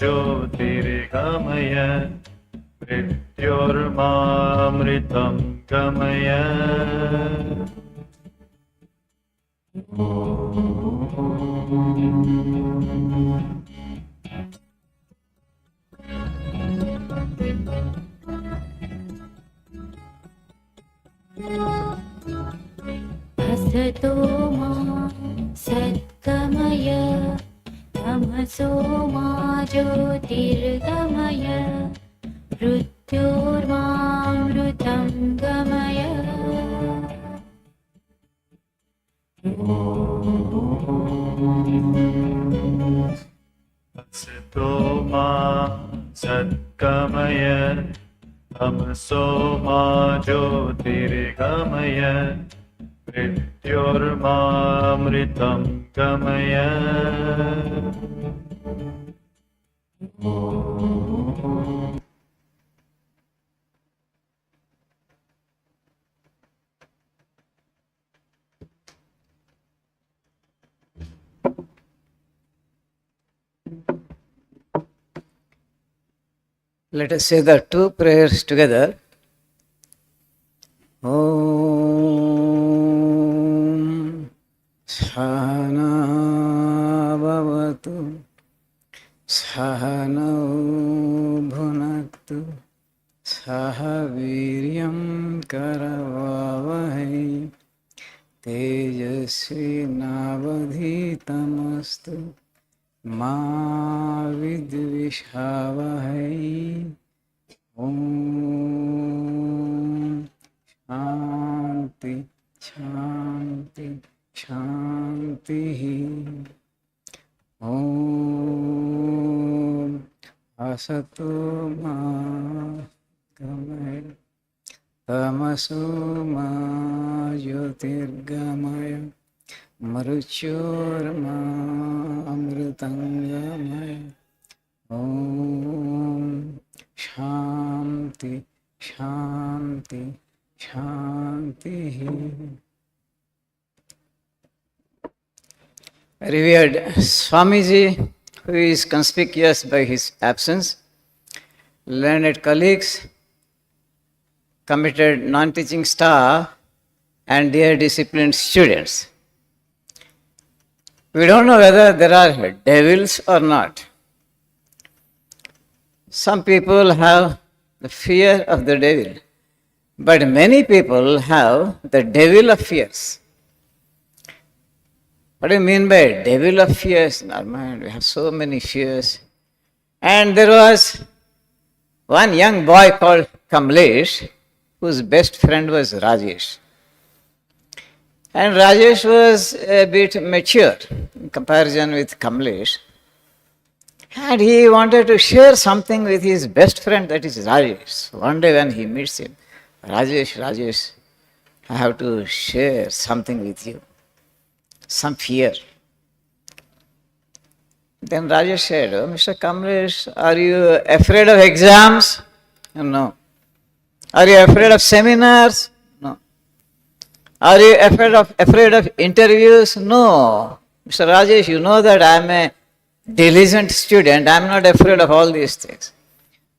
ज्योतिर्गमय मृत्योर्मामृतं गमय असतो मा सद्गमय तमसो मा ज्योतिर्गमय मृत्योर्मामृतं गमय असतो मा सद्गमय तमसो मा ज्योतिर्गमय मृत्योर्मामृतं गमय Let us say the two prayers together. Om Sahana Bhavatu Sahana Bhunaktu Sahaviryam Karavavahai Tejasvi Navadhitamastu Ma vidvishavahai. Om Shanti Shanti Shanti. Om Asato Ma Gamaya Tamaso Ma Jyotirgamaya Mruchyorma Amritangamaya. Om Shanti Shanti Shanti. Revered Swamiji, who is conspicuous by his absence, learned colleagues, committed non-teaching staff, and dear disciplined students. We don't know whether there are devils or not. Some people have the fear of the devil, but many people have the devil of fears. What do you mean by devil of fears? In our mind, we have so many fears. And there was one young boy called Kamlesh, whose best friend was Rajesh. And Rajesh was a bit mature in comparison with Kamlesh. And he wanted to share something with his best friend, that is Rajesh. One day when he meets him, Rajesh, I have to share something with you, some fear. Then Rajesh said, oh, Mr. Kamlesh, are you afraid of exams? No. Are you afraid of seminars? No. Are you afraid of interviews? No. Mr. Rajesh, you know that I am a diligent student. I am not afraid of all these things.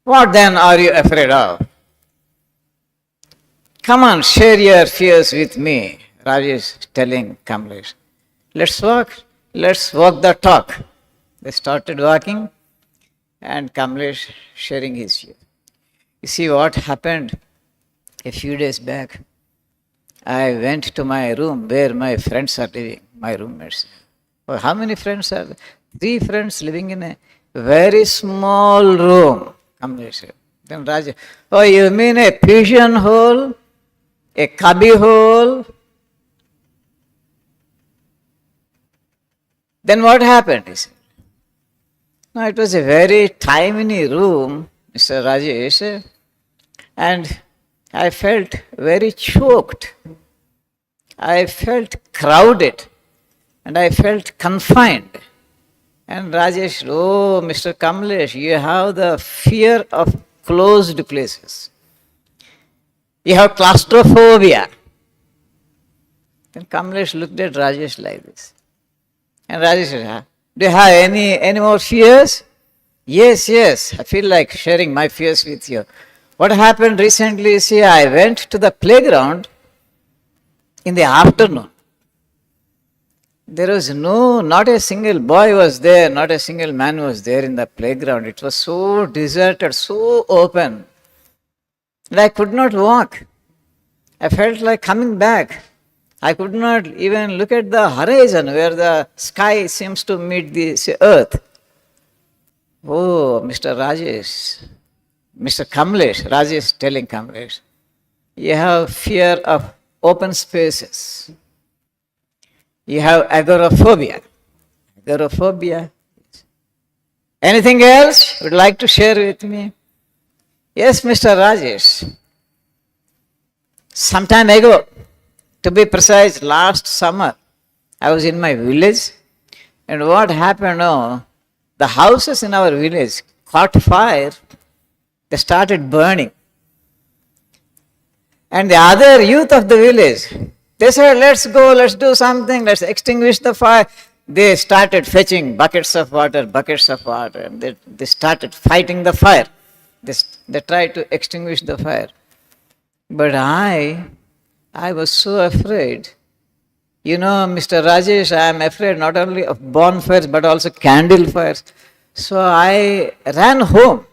What then are you afraid of? Come on, share your fears with me, Rajesh telling Kamlesh. Let's walk the talk. They started walking and Kamlesh sharing his fear. You see what happened a few days back? I went to my room where my friends are living, my roommates. Oh, how many friends are there? 3 friends living in a very small room. Kamlesh said. Then Rajesh, oh, you mean a pigeon hole? A cubby hole? Then what happened? He said. No, it was a very tiny room, Mr. Rajesh, and I felt very choked. I felt crowded and I felt confined. And Rajesh, oh, Mr. Kamlesh, you have the fear of closed places. You have claustrophobia. Then Kamlesh looked at Rajesh like this. And Rajesh said, do you have any more fears? Yes, yes, I feel like sharing my fears with you. What happened recently, see, I went to the playground in the afternoon. There was not a single boy was there, not a single man was there in the playground. It was so deserted, so open. And I could not walk. I felt like coming back. I could not even look at the horizon where the sky seems to meet the earth. Oh, Mr. Rajesh, Mr. Kamlesh, Rajesh telling Kamlesh, you have fear of open spaces. You have agoraphobia. Agoraphobia. Anything else you would like to share with me? Yes, Mr. Rajesh. Some time ago, to be precise, last summer, I was in my village, and what happened? Oh, the houses in our village caught fire. They started burning. And the other youth of the village, they said, let's go, let's do something, let's extinguish the fire. They started fetching buckets of water, and they started fighting the fire. They tried to extinguish the fire. But I was so afraid. You know, Mr. Rajesh, I am afraid not only of bonfires but also candle fires. So I ran home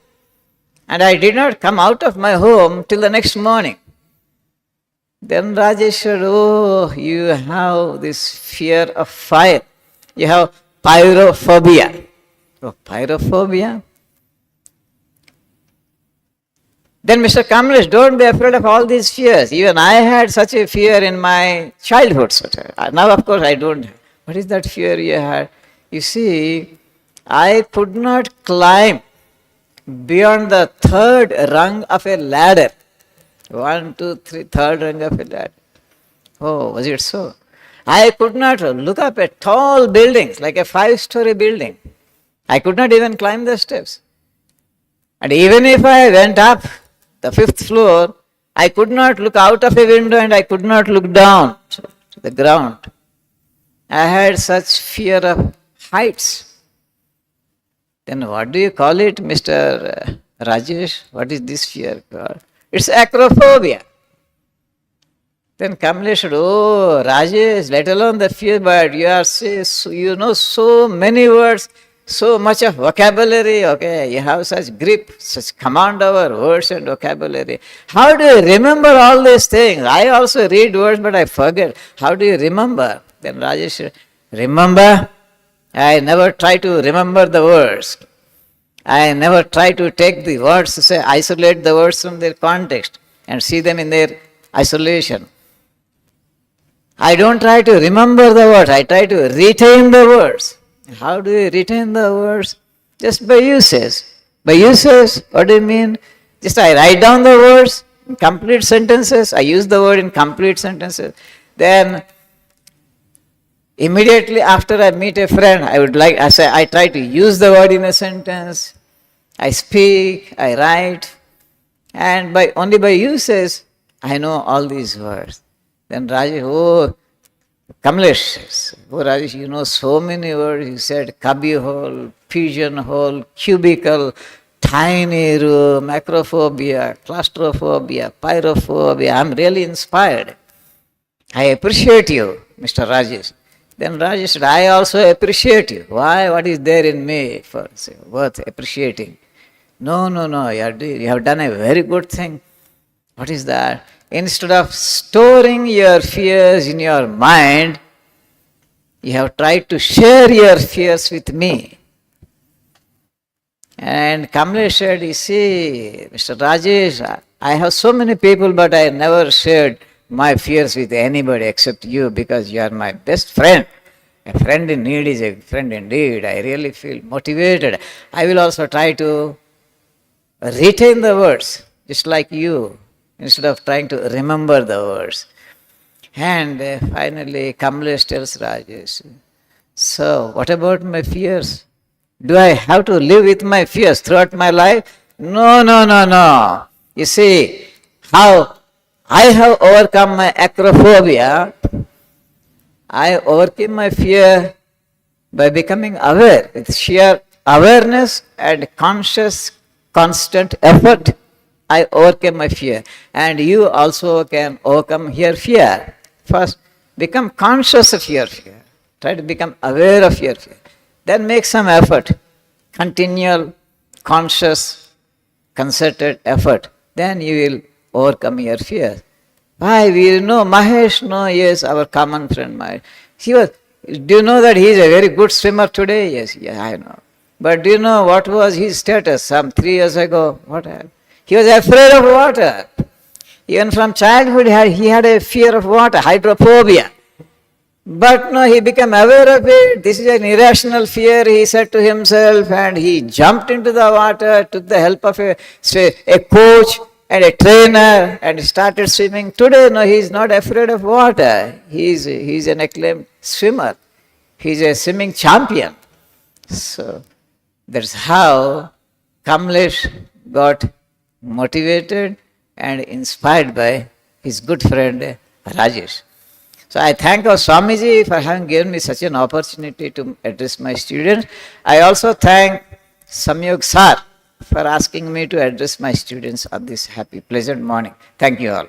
and I did not come out of my home till the next morning. Then Rajesh said, oh, you have this fear of fire. You have pyrophobia. Oh, pyrophobia? Then Mr. Kamlesh, don't be afraid of all these fears. Even I had such a fear in my childhood. Now, of course, I don't. What is that fear you had? You see, I could not climb beyond the third rung of a ladder. 1, 2, 3, third rung of a ladder. Oh, was it so? I could not look up at tall buildings, like a 5-story building. I could not even climb the steps. And even if I went up the 5th floor, I could not look out of a window and I could not look down to the ground. I had such fear of heights. Then what do you call it, Mr. Rajesh? What is this fear called? It's acrophobia. Then Kamlesh said, oh, Rajesh, let alone the fear, but you know so many words, so much of vocabulary, okay, you have such grip, such command over words and vocabulary. How do you remember all these things? I also read words, but I forget. How do you remember? Then Rajesh said, remember? I never try to remember the words. I never try to take the words, say, isolate the words from their context and see them in their isolation. I don't try to remember the words, I try to retain the words. How do you retain the words? Just by usage. By usage, what do you mean? Just I write down the words in complete sentences, I use the word in complete sentences. Then immediately after I meet a friend, I try to use the word in a sentence. I speak, I write, and only by usage, I know all these words. Then Rajesh, oh, Kamlesh says, oh Rajesh, you know so many words. You said cubby hole, pigeon hole, cubicle, tiny room, acrophobia, claustrophobia, pyrophobia. I'm really inspired. I appreciate you, Mr. Rajesh. Then Rajesh said, I also appreciate you. Why? What is there in me worth appreciating? No, you have done a very good thing. What is that? Instead of storing your fears in your mind, you have tried to share your fears with me. And Kamlesh said, you see, Mr. Rajesh, I have so many people, but I never shared my fears with anybody except you because you are my best friend. A friend in need is a friend indeed. I really feel motivated. I will also try to retain the words, just like you, instead of trying to remember the words. And finally, Kamlesh tells Rajesh, so what about my fears? Do I have to live with my fears throughout my life? No. You see, how I have overcome my acrophobia, I overcame my fear by becoming aware with sheer awareness and conscious, constant effort, I overcame my fear. And you also can overcome your fear. First, become conscious of your fear. Try to become aware of your fear. Then make some effort, continual, conscious, concerted effort. Then you will overcome your fear. Why? We know Mahesh, no, yes, our common friend Mahesh. Do you know that he is a very good swimmer today? Yes, yeah, I know. But do you know what was his status some 3 years ago? What happened? He was afraid of water. Even from childhood, he had a fear of water, hydrophobia. But no, he became aware of it. This is an irrational fear, he said to himself, and he jumped into the water, took the help of a coach and a trainer, and started swimming. Today, no, he is not afraid of water. He is an acclaimed swimmer. He is a swimming champion. So that's how Kamlesh got motivated and inspired by his good friend Rajesh. So I thank our Swamiji for having given me such an opportunity to address my students. I also thank Samyog Sir for asking me to address my students on this happy, pleasant morning. Thank you all.